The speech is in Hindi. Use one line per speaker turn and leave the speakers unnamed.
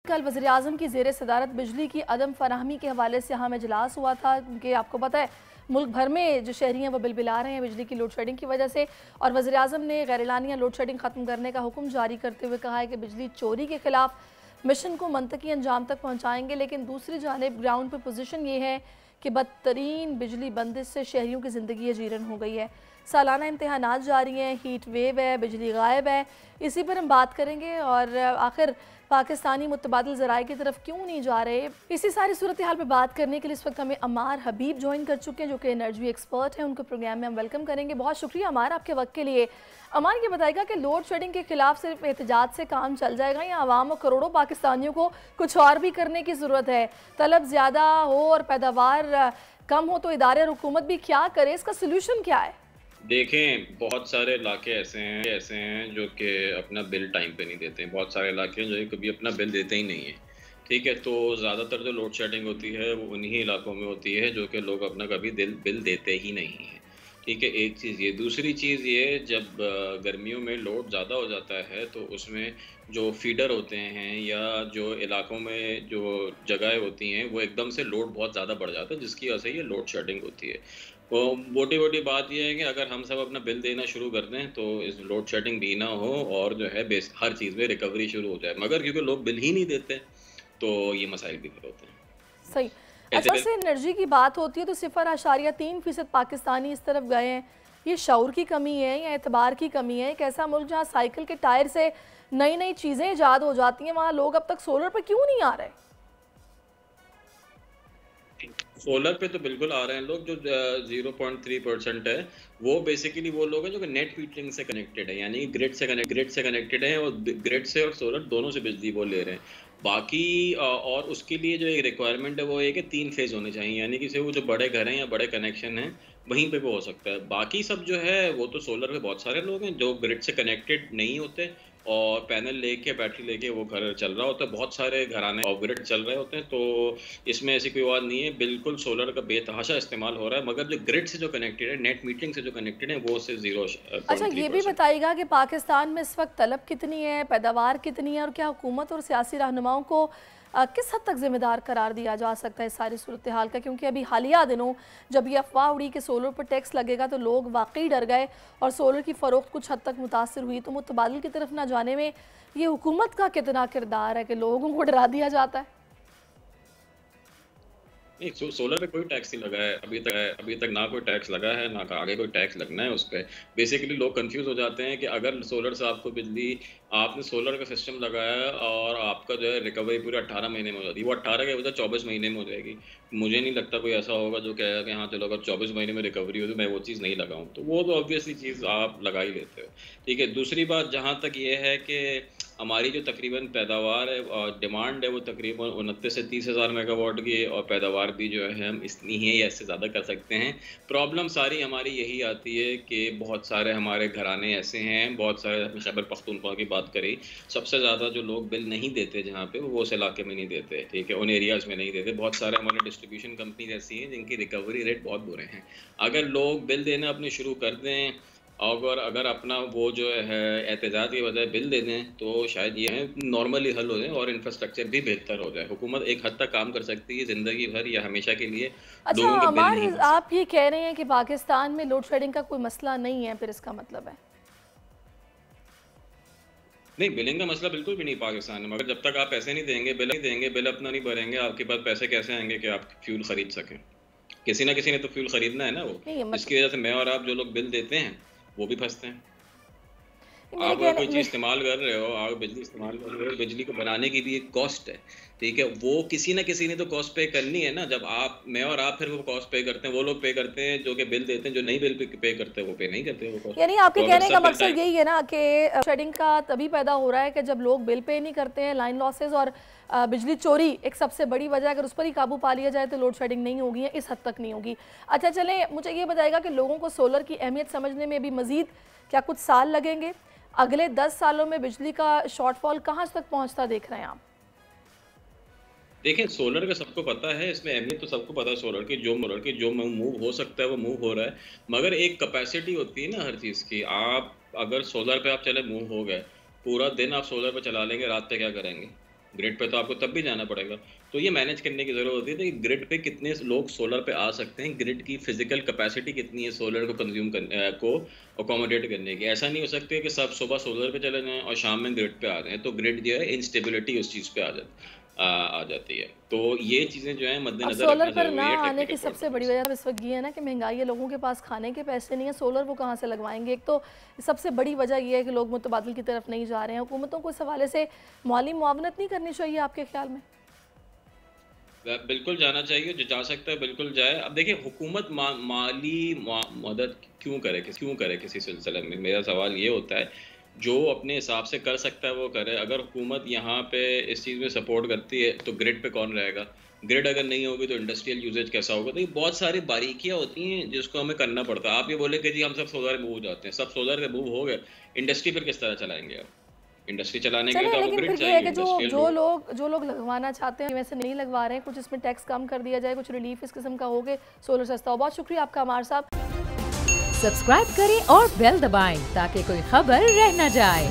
कल वज़ीर-ए-आज़म की ज़ेर सदारत बिजली की अदम फराहमी के हवाले से यहाँ में इजलास हुआ था, क्योंकि आपको पता है मुल्क भर में जो शहरी हैं वो बिलबिला रहे हैं बिजली की लोड शेडिंग की वजह से। और वज़ीर-ए-आज़म ने गैर-एलानिया लोड शेडिंग ख़त्म करने का हुक्म जारी करते हुए कहा है कि बिजली चोरी के खिलाफ मिशन को मंतकी अंजाम तक पहुँचाएँगे। लेकिन दूसरी जानिब ग्राउंड पर पोजीशन ये है कि बदतरीन बिजली बंदिश से शहरियों की ज़िंदगी अजीरन हो गई है। सालाना इम्तहानात जारी हैं, हीट वेव है, बिजली गायब है। इसी पर हम बात करेंगे और आखिर पाकिस्तानी मुतबादिल ज़राए की तरफ क्यों नहीं जा रहे। इसी सारी सूरत हाल पर बात करने के लिए इस वक्त हमें अमार हबीब ज्वाइन कर चुके हैं, जो कि एनर्जी एक्सपर्ट हैं। उनको प्रोग्राम में हम वेलकम करेंगे। बहुत शुक्रिया अमार आपके वक्त के लिए। अमार, ये बताएगा कि लोड शेडिंग के खिलाफ सिर्फ एहतजाज से काम चल जाएगा या आवाम और करोड़ों पाकिस्तानियों को कुछ और भी करने की ज़रूरत है? तलब ज़्यादा हो और पैदावार कम हो तो इदारे और हुकूमत भी क्या करे, इसका सलूशन क्या है?
देखें, बहुत सारे इलाके ऐसे हैं जो कि अपना बिल टाइम पे नहीं देते हैं। बहुत सारे इलाके हैं जो कभी अपना बिल देते ही नहीं हैं। ठीक है, तो ज़्यादातर जो लोड शेडिंग होती है वो उन्हीं इलाकों में होती है जो कि लोग अपना कभी बिल देते ही नहीं हैं। ठीक है, एक चीज़ ये। दूसरी चीज़ ये, जब गर्मियों में लोड ज़्यादा हो जाता है तो उसमें जो फीडर होते हैं या जो इलाकों में जो जगहें होती हैं वो एकदम से लोड बहुत ज़्यादा बढ़ जाता है, जिसकी वजह से ये लोड शेडिंग होती है। तो मोटी-मोटी बात ये है कि अगर हम सब अपना बिल देना शुरू कर दें तो इस लोड शेडिंग भी ना हो और जो है हर चीज़ में रिकवरी शुरू हो जाए। मगर क्योंकि लोग बिल ही नहीं देते तो ये मसाइल भी फिर होते हैं।
सही। अच्छा, से एनर्जी की बात होती है तो 0.3% पाकिस्तानी इस तरफ गए हैं। ये शऊर की कमी है या एतबार की कमी है? एक ऐसा मुल्क जहाँ साइकिल के टायर से नई नई चीज़ें ईजाद हो जाती हैं, वहाँ लोग अब तक सोलर पर क्यों नहीं आ रहे?
सोलर पे तो बिल्कुल आ रहे हैं लोग। जो 0.3% है वो बेसिकली वो लोग हैं जो कि नेट मीटरिंग से कनेक्टेड है, यानी ग्रिड से कनेक्टेड है और ग्रिड से और सोलर दोनों से बिजली वो ले रहे हैं। बाकी और उसके लिए जो एक रिक्वायरमेंट है वो है कि 3 फेज़ होने चाहिए, यानी कि वो जो बड़े घर हैं या बड़े कनेक्शन हैं वहीं पे वो हो सकता है। बाकी सब जो है वो तो सोलर पे बहुत सारे लोग हैं जो ग्रिड से कनेक्टेड नहीं होते और पैनल लेके बैटरी लेके वो घर चल रहा होता है। बहुत सारे घराने ऑफ ग्रिड चल रहे होते हैं, तो इसमें ऐसी कोई बात नहीं है। बिल्कुल सोलर का बेतहाशा इस्तेमाल हो रहा है, मगर जो ग्रिड से जो कनेक्टेड है, नेट मीटरिंग से जो कनेक्टेड है, वो से
अच्छा, ये भी
0.3%।
बताइएगा कि पाकिस्तान में इस वक्त तलब कितनी है, पैदावार कितनी है और क्या हुकूमत और सियासी रहनुमाओं को किस हद तक ज़िम्मेदार करार दिया जा सकता है इस सारी सूरत हाल का? क्योंकि अभी हालिया दिनों जब ये अफवाह उड़ी कि सोलर पर टैक्स लगेगा तो लोग वाकई डर गए और सोलर की फ़रोख्त कुछ हद तक मुतासर हुई। तो मुतबादिल की तरफ ना जाने में ये हुकूमत का कितना किरदार है कि लोगों को डरा दिया जाता है?
नहीं, सोलर पे कोई टैक्स नहीं लगा है अभी तक ना कोई टैक्स लगा है, ना आगे कोई टैक्स लगना है उस पे। बेसिकली लोग कंफ्यूज हो जाते हैं कि अगर सोलर से आपको बिजली, आपने सोलर का सिस्टम लगाया है और आपका जो है रिकवरी पूरे 18 महीने में हो जाती है। वो 18 के बजाय 24 महीने में हो जाएगी। मुझे नहीं लगता कोई ऐसा होगा जो कहेगा कि हाँ चलो अगर 24 महीने में रिकवरी हो तो मैं वो चीज़ नहीं लगाऊँ। तो वो तो ऑब्वियसली चीज़ आप लगा ही लेते हो। ठीक है, दूसरी बात जहाँ तक ये है कि हमारी जो तकरीबन पैदावार है और डिमांड है वो तकरीबन 29 से 30 हज़ार मेगावाट की है और पैदावार भी जो है हम इतनी ही या इससे ज़्यादा कर सकते हैं। प्रॉब्लम सारी हमारी यही आती है कि बहुत सारे हमारे घराने ऐसे हैं, बहुत सारे, खैबर पख्तूनख्वा की बात करी, सबसे ज़्यादा जो लोग बिल नहीं देते जहाँ पे वो उस इलाके में नहीं देते। ठीक है, उन एरियाज़ में नहीं देते। बहुत सारे हमारे डिस्ट्रीब्यूशन कंपनीज ऐसी हैं जिनकी रिकवरी रेट बहुत बुरे हैं। अगर लोग बिल देना अपने शुरू कर दें और अगर अपना वो जो है एहतजाज की बजाय बिल दे दें तो शायद ये है नॉर्मली हल हो जाए और इंफ्रास्ट्रक्चर भी बेहतर हो जाए। हुकूमत एक हद तक काम कर सकती है ज़िंदगी भर या हमेशा के लिए,
अच्छा
लोगों के बिल
अमार,
नहीं कर
आप
सकती।
ये कह रहे हैं कि पाकिस्तान में लोड शेडिंग का कोई मसला नहीं है, फिर इसका मतलब है?
नहीं, बिलिंग का मसला बिल्कुल भी नहीं पाकिस्तान में, मगर जब तक आप पैसे नहीं देंगे, बिल अपना नहीं भरेंगे, आपके पास पैसे कैसे आएंगे कि आप फ्यूल खरीद सकें? किसी ना किसी ने तो फ्यूल खरीदना है ना, वो
नहीं,
जिसकी वजह से मैं और आप जो लोग बिल देते हैं वो भी फंसते हैं।
मेरे
आप अगर
कहने
कोई चीज़ इस्तेमाल कर रहे हो, आप बिजली इस्तेमाल कर रहे हो, बिजली को बनाने की भी एक कॉस्ट है। ठीक है, वो किसी ना किसी ने तो कॉस्ट पे करनी है ना। जब आप, मैं और आप फिर वो कॉस्ट पे करते हैं, वो लोग पे करते हैं जो कि बिल देते हैं, जो नहीं बिल पे करते हैं वो पे नहीं करते वो कॉस्ट।
यानी आपके
तो अगर
कहने का
सब बिल
मकसद
टाइम,
यही है ना कि शेडिंग का तभी पैदा हो रहा है कि जब लोग बिल पे नहीं करते हैं, लाइन लॉसेस और बिजली चोरी एक सबसे बड़ी वजह, अगर उस पर ही काबू पा लिया जाए तो लोड शेडिंग नहीं होगी या इस हद तक नहीं होगी। अच्छा चलें, मुझे ये बताएगा कि लोगों को सोलर की अहमियत समझने में भी मज़ीद क्या कुछ साल लगेंगे? अगले 10 सालों में बिजली का शॉर्टफॉल कहाँ तक पहुँचता देख रहे हैं आप?
देखिए सोलर का सबको पता है, इसमें अहमियत तो सबको पता है सोलर की। जो मूव हो सकता है वो मूव हो रहा है, मगर एक कैपेसिटी होती है ना हर चीज़ की। आप अगर सोलर पे आप चले मूव हो गए, पूरा दिन आप सोलर पे चला लेंगे, रात पे क्या करेंगे? ग्रिड पे तो आपको तब भी जाना पड़ेगा। तो ये मैनेज करने की ज़रूरत होती है कि ग्रिड पे कितने लोग सोलर पे आ सकते हैं, ग्रिड की फिजिकल कैपेसिटी कितनी है सोलर को कंज्यूम को अकोमोडेट करने की। ऐसा नहीं हो सकता है कि सब सुबह सोलर पे चले जाएं और शाम में ग्रिड पे आ जाएं, तो ग्रिड जो है इंस्टेबिलिटी उस चीज़ पे आ जाती है। तो ये चीज़ें जो है
अब
मद्देनज़र
सोलर
रखना
पर ना
ज़रूरी है
आने की
टेक्निकल पॉइंट
सबसे
ऑफ व्यू
बड़ी
से।
वजह इस वक्त ये है ना कि महंगाई है, लोगों के पास खाने के पैसे नहीं है, सोलर वो कहाँ से लगवाएंगे। एक तो सबसे बड़ी वजह ये है कि लोग मुतबादल की तरफ नहीं जा रहे हैं। हुकूमतों को इस हवाले से माली मुआवनत नहीं करनी चाहिए आपके ख्याल में?
बिल्कुल जाना चाहिए, जो जा सकता है बिल्कुल जाए। अब देखिए हुकूमत माली मदद क्यों करे किसी सिलसिले में, मेरा सवाल ये होता है जो अपने हिसाब से कर सकता है वो करे। अगर हुकूमत यहाँ पे इस चीज़ में सपोर्ट करती है तो ग्रिड पे कौन रहेगा? ग्रिड अगर नहीं होगी तो इंडस्ट्रियल यूजेज कैसा होगा? तो ये बहुत सारी बारीकियाँ होती हैं जिसको हमें करना पड़ता है। आप ये बोले कि जी हम सब सोलर मूव हो जाते हैं, सब सोलर के मूव हो गए, इंडस्ट्री फिर किस तरह चलाएंगे आप? इंडस्ट्री चलाने के लिए
चलें,
तो आपको
लेकिन
ग्रिड
फिर ये है
चाहिए,
कि
इंडस्ट्रियल
जो
लोड।
लोग लगवाना चाहते हैं वैसे नहीं लगवा रहे हैं, कुछ इसमें टैक्स कम कर दिया जाए, कुछ रिलीफ इस किस्म का हो गए, सोलर सस्ता हो। बहुत शुक्रिया आपका अमार साहब।
सब्सक्राइब करें और बेल दबाएं ताकि कोई खबर रह न जाए।